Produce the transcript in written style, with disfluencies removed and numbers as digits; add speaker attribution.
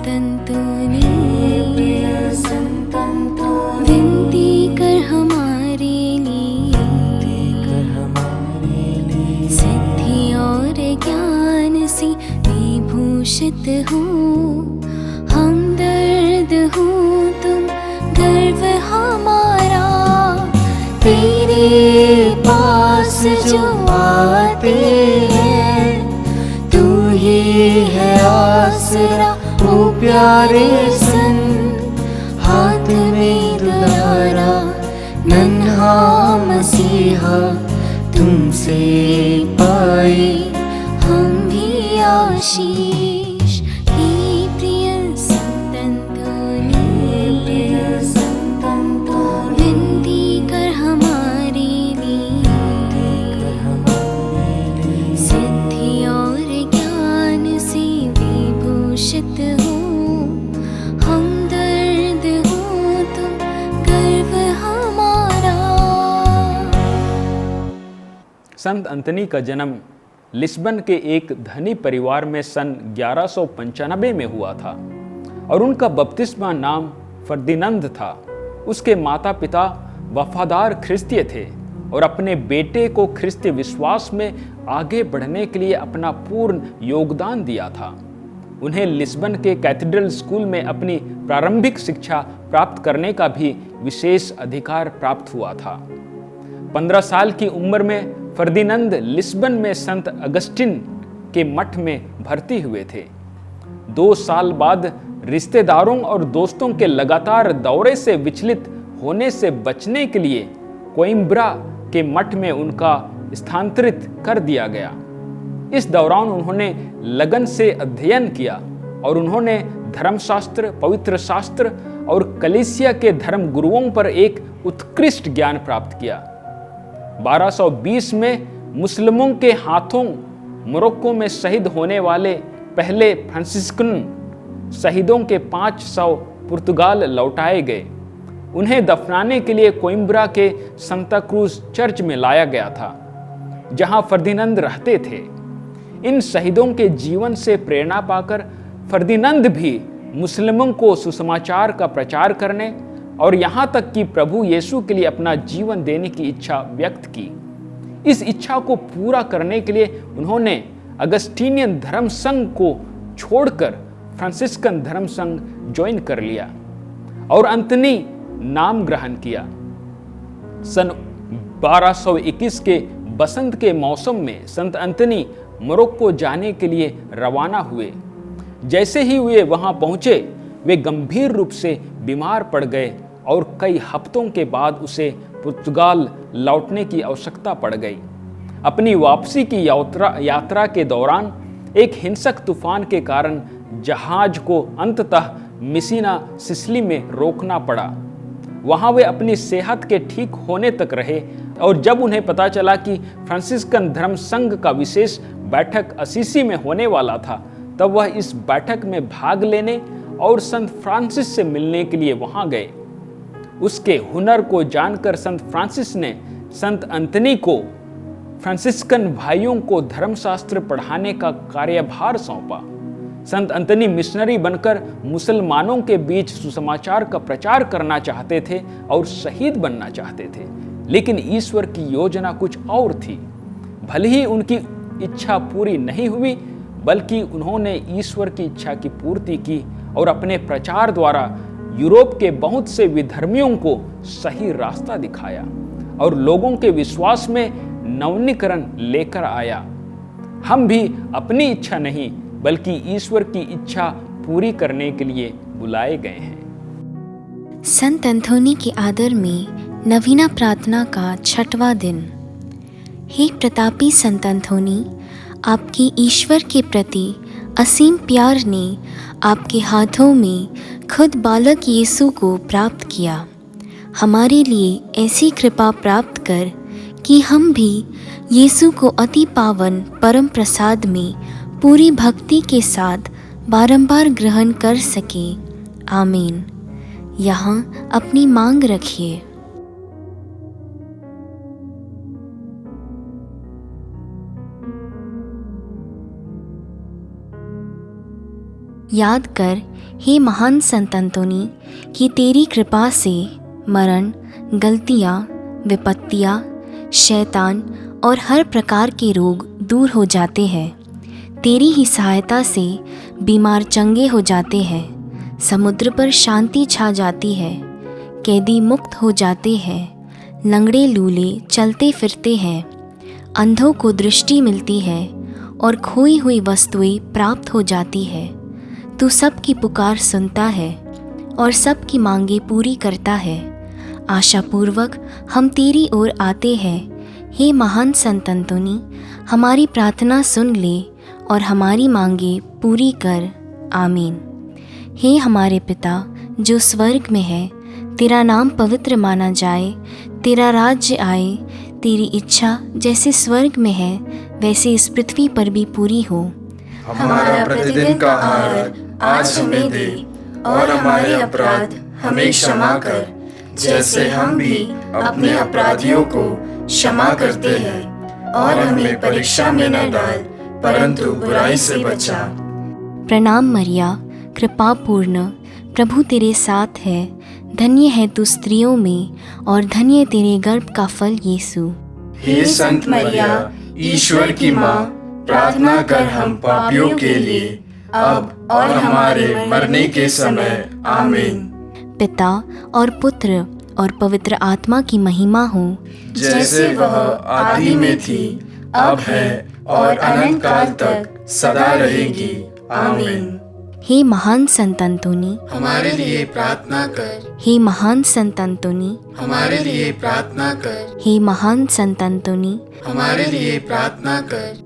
Speaker 1: अंतोनी, संत अंतोनी, विनती कर हमारे लिए, सिद्धि और ज्ञान से विभूषित हो। हमदर्द हो तुम, गर्व हमारा, तेरे पास जो आते हैं। तू ही है आसरा, ओ प्यारे सन, हाथ में दुलारा, नन्हा मसीहा, तुमसे पाए हम भी आशीष। हे प्रिय संत अंतोनी, विनती कर हमारे लिए, सिद्धि और ज्ञान से विभूषित हो। हमदर्द हो तुम, गर्व हमारा।
Speaker 2: संत अंतनी का जन्म लिस्बन के एक धनी परिवार में सन 1195 में हुआ था और उनका बपतिस्मा नाम फर्दिनंद था। उसके माता पिता वफादार ख्रिस्तीय थे और अपने बेटे को ख्रिस्तीय विश्वास में आगे बढ़ने के लिए अपना पूर्ण योगदान दिया था। उन्हें लिस्बन के कैथेड्रल स्कूल में अपनी प्रारंभिक शिक्षा प्राप्त करने का भी विशेष अधिकार प्राप्त हुआ था। 15 साल की उम्र में फर्दिनंद लिस्बन में संत अगस्टिन के मठ में भर्ती हुए थे। 2 साल बाद रिश्तेदारों और दोस्तों के लगातार दौरे से विचलित होने से बचने के लिए कोइम्ब्रा के मठ में उनका स्थानांतरित कर दिया गया। इस दौरान उन्होंने लगन से अध्ययन किया और उन्होंने धर्मशास्त्र, पवित्र शास्त्र और कलीसिया के धर्म गुरुओं पर एक उत्कृष्ट ज्ञान प्राप्त किया। 1220 में मुस्लिमों के हाथों मोरक्को में शहीद होने वाले पहले फ्रांसिस्कन शहीदों के 500 पुर्तगाल लौटाए गए। उन्हें दफनाने के लिए कोइम्ब्रा के संता क्रूज चर्च में लाया गया था, जहां फर्दिनंद रहते थे। इन शहीदों के जीवन से प्रेरणा पाकर फर्दिनंद भी मुस्लिमों को सुसमाचार का प्रचार करने और यहाँ तक कि प्रभु यीशु के लिए अपना जीवन देने की इच्छा व्यक्त की। इस इच्छा को पूरा करने के लिए उन्होंने अगस्टीनियन धर्म संघ को छोड़कर फ्रांसिस्कन धर्म संघ ज्वाइन कर लिया और अंतनी नाम ग्रहण किया। सन 1221 के बसंत के मौसम में संत अंतनी मोरक्को जाने के लिए रवाना हुए। जैसे ही वे वहां पहुंचे, वे गंभीर रूप से बीमार पड़ गए और कई हफ्तों के बाद उसे पुर्तगाल लौटने की आवश्यकता पड़ गई। अपनी वापसी की यात्रा के दौरान एक हिंसक तूफान के कारण जहाज को अंततः मिसिना सिसिली में रोकना पड़ा। वहां वे अपनी सेहत के ठीक होने तक रहे और जब उन्हें पता चला कि फ्रांसिस्कन धर्म संघ का विशेष बैठक असीसी में होने वाला था, तब वह इस बैठक में भाग लेने और संत फ्रांसिस से मिलने के लिए वहां गए। उसके हुनर को जानकर संत फ्रांसिस ने संत अंतनी को फ्रांसिस्कन भाइयों को धर्मशास्त्र पढ़ाने का कार्यभार सौंपा। संत अंतनी मिशनरी बनकर मुसलमानों के बीच सुसमाचार का प्रचार करना चाहते थे और शहीद बनना चाहते थे, लेकिन ईश्वर की योजना कुछ और थी। भले ही उनकी इच्छा पूरी नहीं हुई, बल्कि उन्होंने ईश्वर की इच्छा की पूर्ति की और अपने प्रचार द्वारा यूरोप के बहुत से विधर्मियों को सही रास्ता दिखाया और लोगों के विश्वास में नवनीकरण लेकर आया। हम भी अपनी इच्छा नहीं बल्कि ईश्वर की इच्छा पूरी करने के लिए बुलाए गए हैं।
Speaker 1: संत अंथोनी के आदर में नवीना प्रार्थना का 6वां दिन। हे प्रतापी संत अंथोनी, आपके ईश्वर के प्रति असीम प्यार ने आपके हाथों में खुद बालक यीशु को प्राप्त किया। हमारे लिए ऐसी कृपा प्राप्त कर कि हम भी यीशु को अति पावन परम प्रसाद में पूरी भक्ति के साथ बारंबार ग्रहण कर सकें। आमीन। यहाँ अपनी मांग रखिए। याद कर हे महान संत अंतोनी कि तेरी कृपा से मरण, गलतियाँ, विपत्तियाँ, शैतान और हर प्रकार के रोग दूर हो जाते हैं। तेरी ही सहायता से बीमार चंगे हो जाते हैं, समुद्र पर शांति छा जाती है, कैदी मुक्त हो जाते हैं, लंगड़े लूले चलते फिरते हैं, अंधों को दृष्टि मिलती है और खोई हुई वस्तुएं प्राप्त हो जाती है। तू सबकी पुकार सुनता है और सबकी मांगे पूरी करता है। आशापूर्वक हम तेरी ओर आते हैं। हे महान संत अंतोनी, हमारी प्रार्थना सुन ले और हमारी मांगे पूरी कर। आमीन। हे हमारे पिता जो स्वर्ग में है, तेरा नाम पवित्र माना जाए, तेरा राज्य आए, तेरी इच्छा जैसे स्वर्ग में है वैसे इस पृथ्वी पर भी पूरी हो।
Speaker 3: हमारा प्रतिदिन का आहार आज हमें दे और हमारे अपराध हमें क्षमा कर, जैसे हम भी अपने अपराधियों को क्षमा करते हैं, और हमें परीक्षा में न डाल परंतु बुराई से बचा।
Speaker 1: प्रणाम मरिया, कृपा पूर्ण, प्रभु तेरे साथ है, धन्य है तू स्त्रियों में और धन्य तेरे गर्भ का फल यीशु।
Speaker 3: हे संत मरिया, ईश्वर की माँ, प्रार्थना कर हम पापियों के लिए अब और हमारे मरने के समय। आमीन।
Speaker 1: पिता और पुत्र और पवित्र आत्मा की महिमा हो,
Speaker 3: जैसे वह आदि में थी, अब है और अनंत काल तक सदा रहेगी। आमीन।
Speaker 1: हे महान संत अंतोनी,
Speaker 3: हमारे लिए प्रार्थना कर।
Speaker 1: हे महान संत अंतोनी,
Speaker 3: हमारे लिए प्रार्थना कर।
Speaker 1: हे महान संत अंतोनी,
Speaker 3: हमारे लिए प्रार्थना कर।